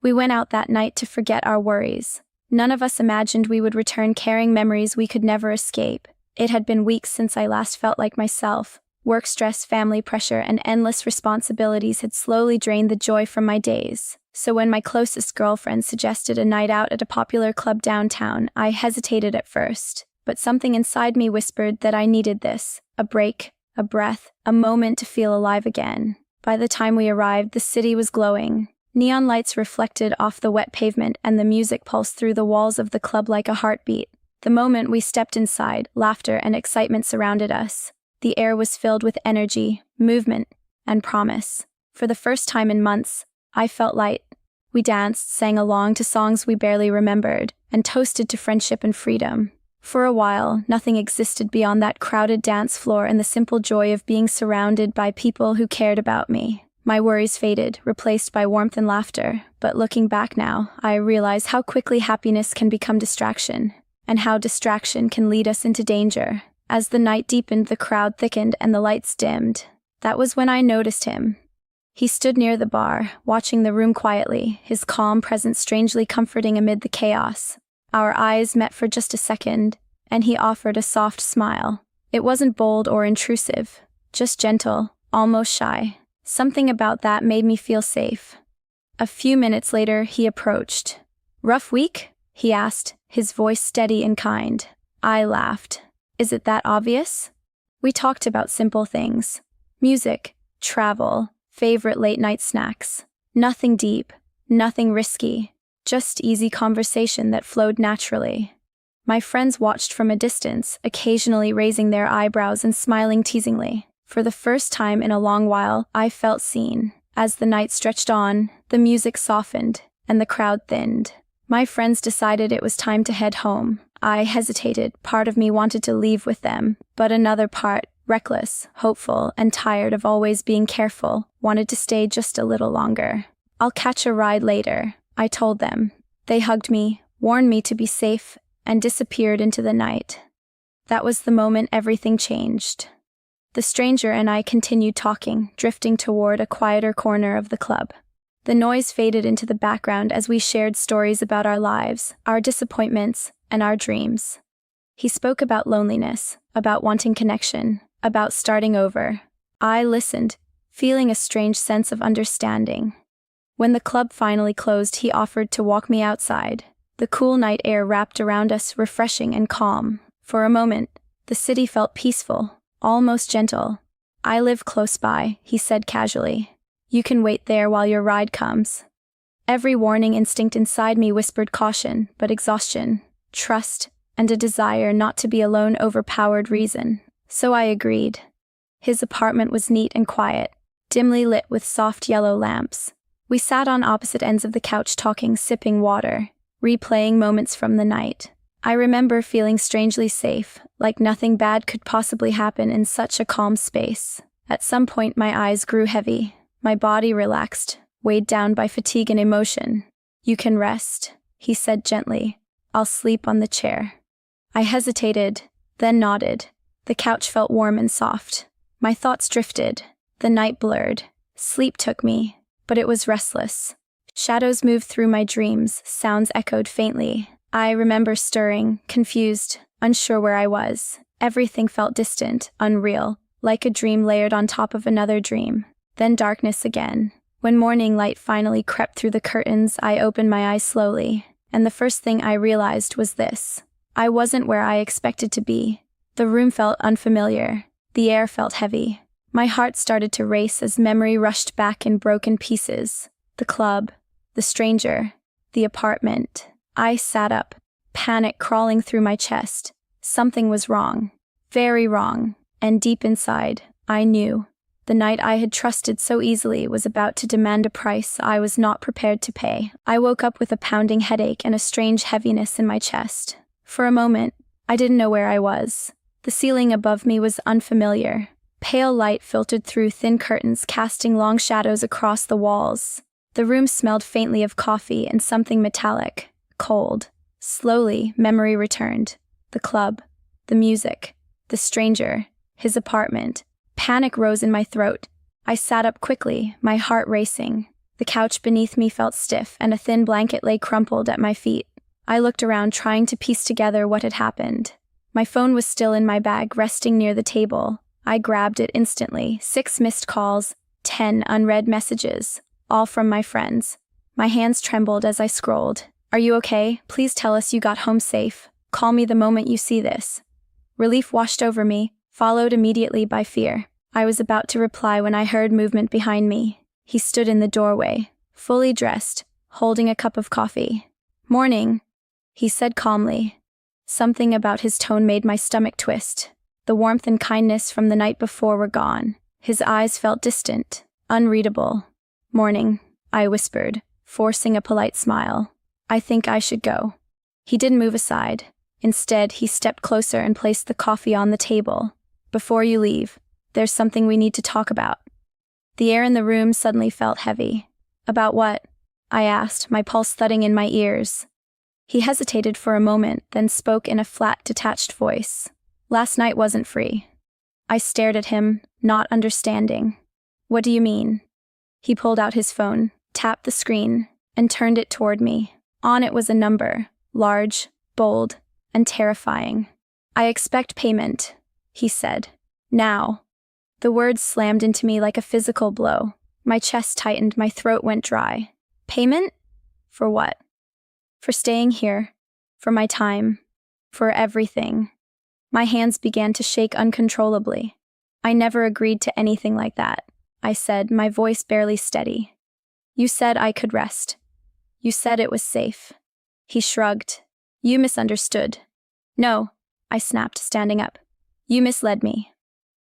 We went out that night to forget our worries. None of us imagined we would return carrying memories we could never escape. It had been weeks since I last felt like myself. Work stress, family pressure, and endless responsibilities had slowly drained the joy from my days. So when my closest girlfriend suggested a night out at a popular club downtown, I hesitated at first. But something inside me whispered that I needed this. A break, a breath, a moment to feel alive again. By the time we arrived, the city was glowing. Neon lights reflected off the wet pavement, and the music pulsed through the walls of the club like a heartbeat. The moment we stepped inside, laughter and excitement surrounded us. The air was filled with energy, movement, and promise. For the first time in months, I felt light. We danced, sang along to songs we barely remembered, and toasted to friendship and freedom. For a while, nothing existed beyond that crowded dance floor and the simple joy of being surrounded by people who cared about me. My worries faded, replaced by warmth and laughter, but looking back now, I realize how quickly happiness can become distraction, and how distraction can lead us into danger. As the night deepened, the crowd thickened, and the lights dimmed. That was when I noticed him. He stood near the bar, watching the room quietly, his calm presence strangely comforting amid the chaos. Our eyes met for just a second, and he offered a soft smile. It wasn't bold or intrusive, just gentle, almost shy. Something about that made me feel safe. A few minutes later, he approached. "Rough week?" he asked, his voice steady and kind. I laughed. "Is it that obvious?" We talked about simple things. Music, travel, favorite late-night snacks. Nothing deep, nothing risky. Just easy conversation that flowed naturally. My friends watched from a distance, occasionally raising their eyebrows and smiling teasingly. For the first time in a long while, I felt seen. As the night stretched on, the music softened, and the crowd thinned. My friends decided it was time to head home. I hesitated. Part of me wanted to leave with them, but another part, reckless, hopeful, and tired of always being careful, wanted to stay just a little longer. "I'll catch a ride later," I told them. They hugged me, warned me to be safe, and disappeared into the night. That was the moment everything changed. The stranger and I continued talking, drifting toward a quieter corner of the club. The noise faded into the background as we shared stories about our lives, our disappointments, and our dreams. He spoke about loneliness, about wanting connection, about starting over. I listened, feeling a strange sense of understanding. When the club finally closed, he offered to walk me outside. The cool night air wrapped around us, refreshing and calm. For a moment, the city felt peaceful, almost gentle. "I live close by," he said casually. "You can wait there while your ride comes." Every warning instinct inside me whispered caution, but exhaustion, trust, and a desire not to be alone overpowered reason. So I agreed. His apartment was neat and quiet, dimly lit with soft yellow lamps. We sat on opposite ends of the couch talking, sipping water, replaying moments from the night. I remember feeling strangely safe, like nothing bad could possibly happen in such a calm space. At some point my eyes grew heavy, my body relaxed, weighed down by fatigue and emotion. "You can rest," he said gently. "I'll sleep on the chair." I hesitated, then nodded. The couch felt warm and soft. My thoughts drifted. The night blurred. Sleep took me, but it was restless. Shadows moved through my dreams, sounds echoed faintly. I remember stirring, confused, unsure where I was. Everything felt distant, unreal, like a dream layered on top of another dream. Then darkness again. When morning light finally crept through the curtains, I opened my eyes slowly, and the first thing I realized was this. I wasn't where I expected to be. The room felt unfamiliar. The air felt heavy. My heart started to race as memory rushed back in broken pieces. The club, the stranger, the apartment. I sat up, panic crawling through my chest. Something was wrong. Very wrong. And deep inside, I knew. The night I had trusted so easily was about to demand a price I was not prepared to pay. I woke up with a pounding headache and a strange heaviness in my chest. For a moment, I didn't know where I was. The ceiling above me was unfamiliar. Pale light filtered through thin curtains, casting long shadows across the walls. The room smelled faintly of coffee and something metallic, cold. Slowly, memory returned. The club, the music, the stranger, his apartment. Panic rose in my throat. I sat up quickly, my heart racing. The couch beneath me felt stiff, and a thin blanket lay crumpled at my feet. I looked around, trying to piece together what had happened. My phone was still in my bag, resting near the table. I grabbed it instantly. 6 missed calls, 10 unread messages, all from my friends. My hands trembled as I scrolled. "Are you okay? Please tell us you got home safe. Call me the moment you see this." Relief washed over me, followed immediately by fear. I was about to reply when I heard movement behind me. He stood in the doorway, fully dressed, holding a cup of coffee. "Morning," he said calmly. Something about his tone made my stomach twist. The warmth and kindness from the night before were gone. His eyes felt distant, unreadable. "Morning," I whispered, forcing a polite smile. "I think I should go." He didn't move aside. Instead, he stepped closer and placed the coffee on the table. "Before you leave, there's something we need to talk about." The air in the room suddenly felt heavy. "About what?" I asked, my pulse thudding in my ears. He hesitated for a moment, then spoke in a flat, detached voice. "Last night wasn't free." I stared at him, not understanding. "What do you mean?" He pulled out his phone, tapped the screen, and turned it toward me. On it was a number, large, bold, and terrifying. "I expect payment," he said. "Now." The words slammed into me like a physical blow. My chest tightened, my throat went dry. "Payment? For what?" "For staying here. For my time. For everything." My hands began to shake uncontrollably. "I never agreed to anything like that," I said, my voice barely steady. "You said I could rest. You said it was safe." He shrugged. "You misunderstood." "No," I snapped, standing up. "You misled me."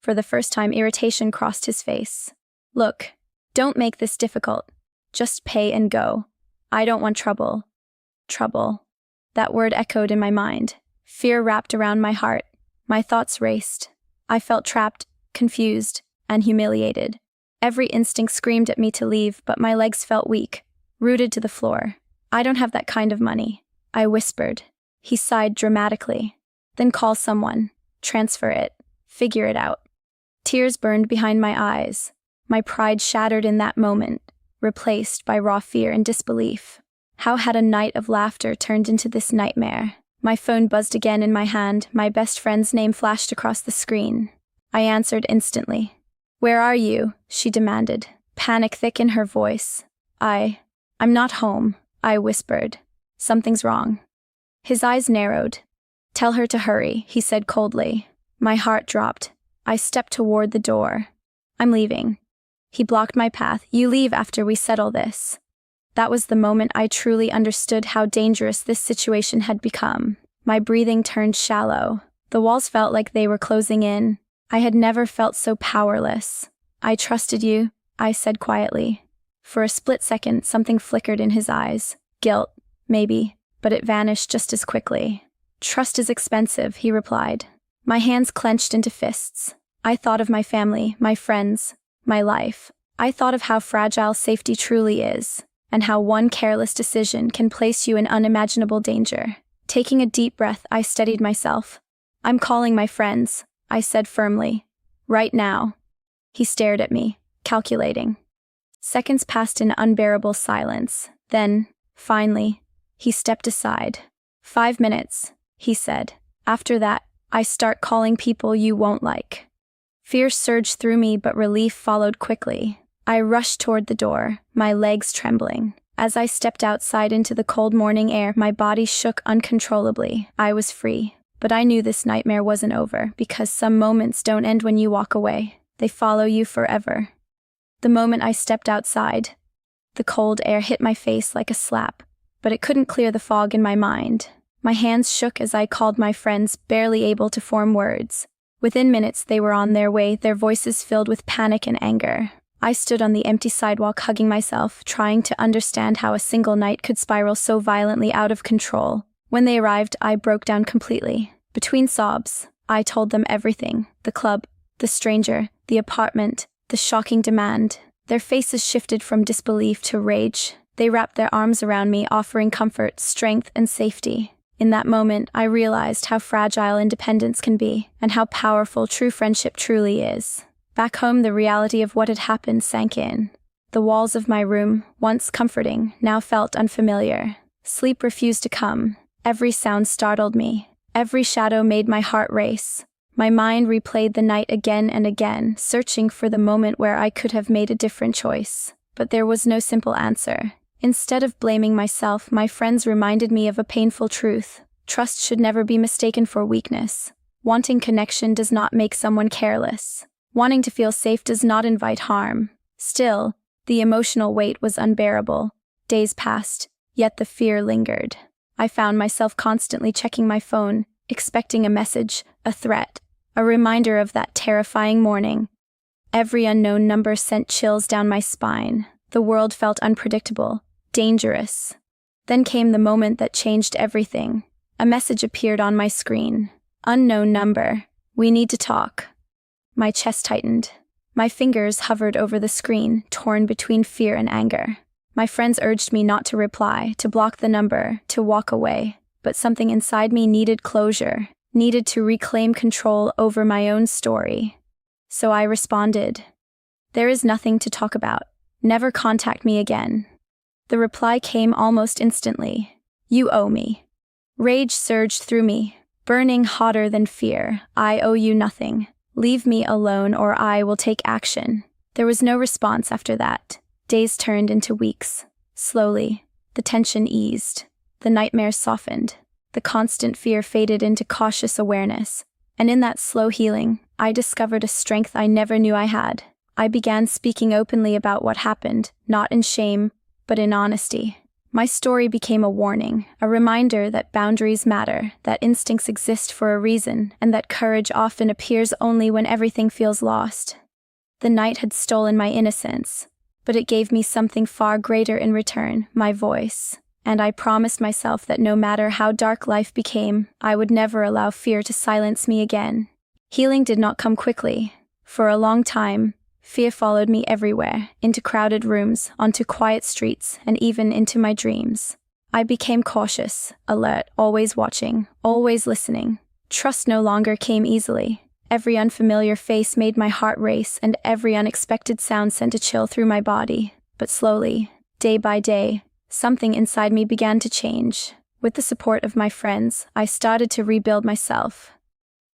For the first time, irritation crossed his face. "Look, don't make this difficult. Just pay and go. I don't want trouble." Trouble. That word echoed in my mind. Fear wrapped around my heart. My thoughts raced. I felt trapped, confused, and humiliated. Every instinct screamed at me to leave, but my legs felt weak, rooted to the floor. "I don't have that kind of money," I whispered. He sighed dramatically. "Then call someone. Transfer it. Figure it out." Tears burned behind my eyes. My pride shattered in that moment, replaced by raw fear and disbelief. How had a night of laughter turned into this nightmare? My phone buzzed again in my hand. My best friend's name flashed across the screen. I answered instantly. "Where are you?" she demanded, panic thick in her voice. I'm not home," I whispered. "Something's wrong." His eyes narrowed. "Tell her to hurry," he said coldly. My heart dropped. I stepped toward the door. "I'm leaving." He blocked my path. "You leave after we settle this." That was the moment I truly understood how dangerous this situation had become. My breathing turned shallow. The walls felt like they were closing in. I had never felt so powerless. "I trusted you," I said quietly. For a split second, something flickered in his eyes. Guilt, maybe, but it vanished just as quickly. "Trust is expensive," he replied. My hands clenched into fists. I thought of my family, my friends, my life. I thought of how fragile safety truly is, and how one careless decision can place you in unimaginable danger. Taking a deep breath, I steadied myself. "I'm calling my friends," I said firmly. "Right now." He stared at me, calculating. Seconds passed in unbearable silence. Then, finally, he stepped aside. 5 minutes, he said. "After that, I start calling people you won't like." Fear surged through me, but relief followed quickly. I rushed toward the door, my legs trembling. As I stepped outside into the cold morning air, my body shook uncontrollably. I was free. But I knew this nightmare wasn't over, because some moments don't end when you walk away. They follow you forever. The moment I stepped outside, the cold air hit my face like a slap, but it couldn't clear the fog in my mind. My hands shook as I called my friends, barely able to form words. Within minutes, they were on their way, their voices filled with panic and anger. I stood on the empty sidewalk, hugging myself, trying to understand how a single night could spiral so violently out of control. When they arrived, I broke down completely. Between sobs, I told them everything: the club, the stranger, the apartment, the shocking demand. Their faces shifted from disbelief to rage. They wrapped their arms around me, offering comfort, strength, and safety. In that moment, I realized how fragile independence can be, and how powerful true friendship truly is. Back home, the reality of what had happened sank in. The walls of my room, once comforting, now felt unfamiliar. Sleep refused to come. Every sound startled me. Every shadow made my heart race. My mind replayed the night again and again, searching for the moment where I could have made a different choice. But there was no simple answer. Instead of blaming myself, my friends reminded me of a painful truth. Trust should never be mistaken for weakness. Wanting connection does not make someone careless. Wanting to feel safe does not invite harm. Still, the emotional weight was unbearable. Days passed, yet the fear lingered. I found myself constantly checking my phone, expecting a message, a threat, a reminder of that terrifying morning. Every unknown number sent chills down my spine. The world felt unpredictable, dangerous. Then came the moment that changed everything. A message appeared on my screen. Unknown number. We need to talk. My chest tightened. My fingers hovered over the screen, torn between fear and anger. My friends urged me not to reply, to block the number, to walk away. But something inside me needed closure, needed to reclaim control over my own story. So I responded, "There is nothing to talk about. Never contact me again." The reply came almost instantly. "You owe me." Rage surged through me, burning hotter than fear. "I owe you nothing. Leave me alone or I will take action." There was no response after that. Days turned into weeks. Slowly, the tension eased. The nightmares softened. The constant fear faded into cautious awareness. And in that slow healing, I discovered a strength I never knew I had. I began speaking openly about what happened, not in shame, but in honesty. My story became a warning, a reminder that boundaries matter, that instincts exist for a reason, and that courage often appears only when everything feels lost. The night had stolen my innocence, but it gave me something far greater in return, my voice. And I promised myself that no matter how dark life became, I would never allow fear to silence me again. Healing did not come quickly. For a long time, fear followed me everywhere, into crowded rooms, onto quiet streets, and even into my dreams. I became cautious, alert, always watching, always listening. Trust no longer came easily. Every unfamiliar face made my heart race, and every unexpected sound sent a chill through my body. But slowly, day by day, something inside me began to change. With the support of my friends, I started to rebuild myself.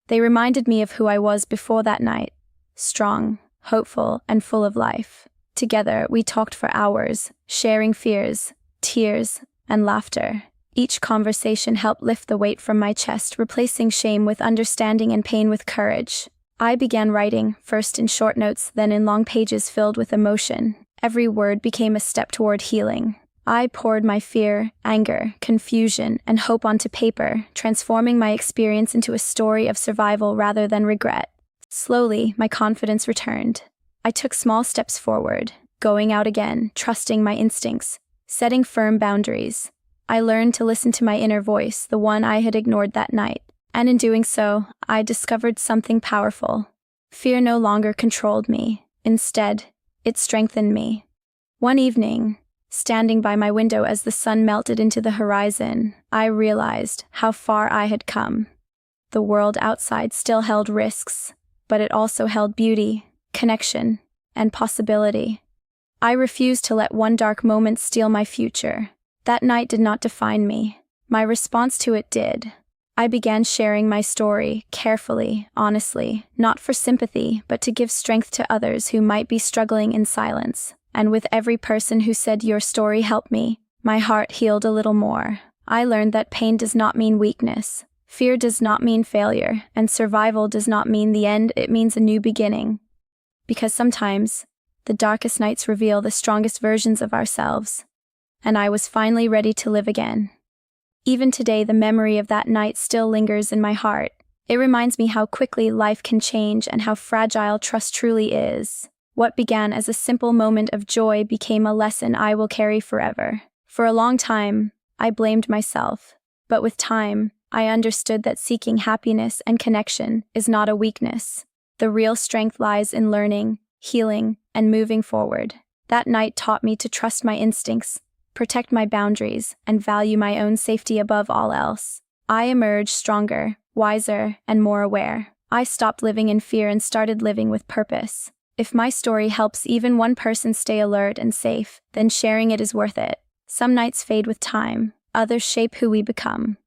They reminded me of who I was before that night, strong, hopeful, and full of life. Together, we talked for hours, sharing fears, tears, and laughter. Each conversation helped lift the weight from my chest, replacing shame with understanding and pain with courage. I began writing, first in short notes, then in long pages filled with emotion. Every word became a step toward healing. I poured my fear, anger, confusion, and hope onto paper, transforming my experience into a story of survival rather than regret. Slowly, my confidence returned. I took small steps forward, going out again, trusting my instincts, setting firm boundaries. I learned to listen to my inner voice, the one I had ignored that night. And in doing so, I discovered something powerful. Fear no longer controlled me. Instead, it strengthened me. One evening, standing by my window as the sun melted into the horizon, I realized how far I had come. The world outside still held risks, but it also held beauty, connection, and possibility. I refused to let one dark moment steal my future. That night did not define me. My response to it did. I began sharing my story, carefully, honestly, not for sympathy, but to give strength to others who might be struggling in silence. And with every person who said "your story helped me," my heart healed a little more. I learned that pain does not mean weakness. Fear does not mean failure, and survival does not mean the end, it means a new beginning. Because sometimes, the darkest nights reveal the strongest versions of ourselves. And I was finally ready to live again. Even today, the memory of that night still lingers in my heart. It reminds me how quickly life can change and how fragile trust truly is. What began as a simple moment of joy became a lesson I will carry forever. For a long time, I blamed myself. But with time, I understood that seeking happiness and connection is not a weakness. The real strength lies in learning, healing, and moving forward. That night taught me to trust my instincts, protect my boundaries, and value my own safety above all else. I emerged stronger, wiser, and more aware. I stopped living in fear and started living with purpose. If my story helps even one person stay alert and safe, then sharing it is worth it. Some nights fade with time, others shape who we become.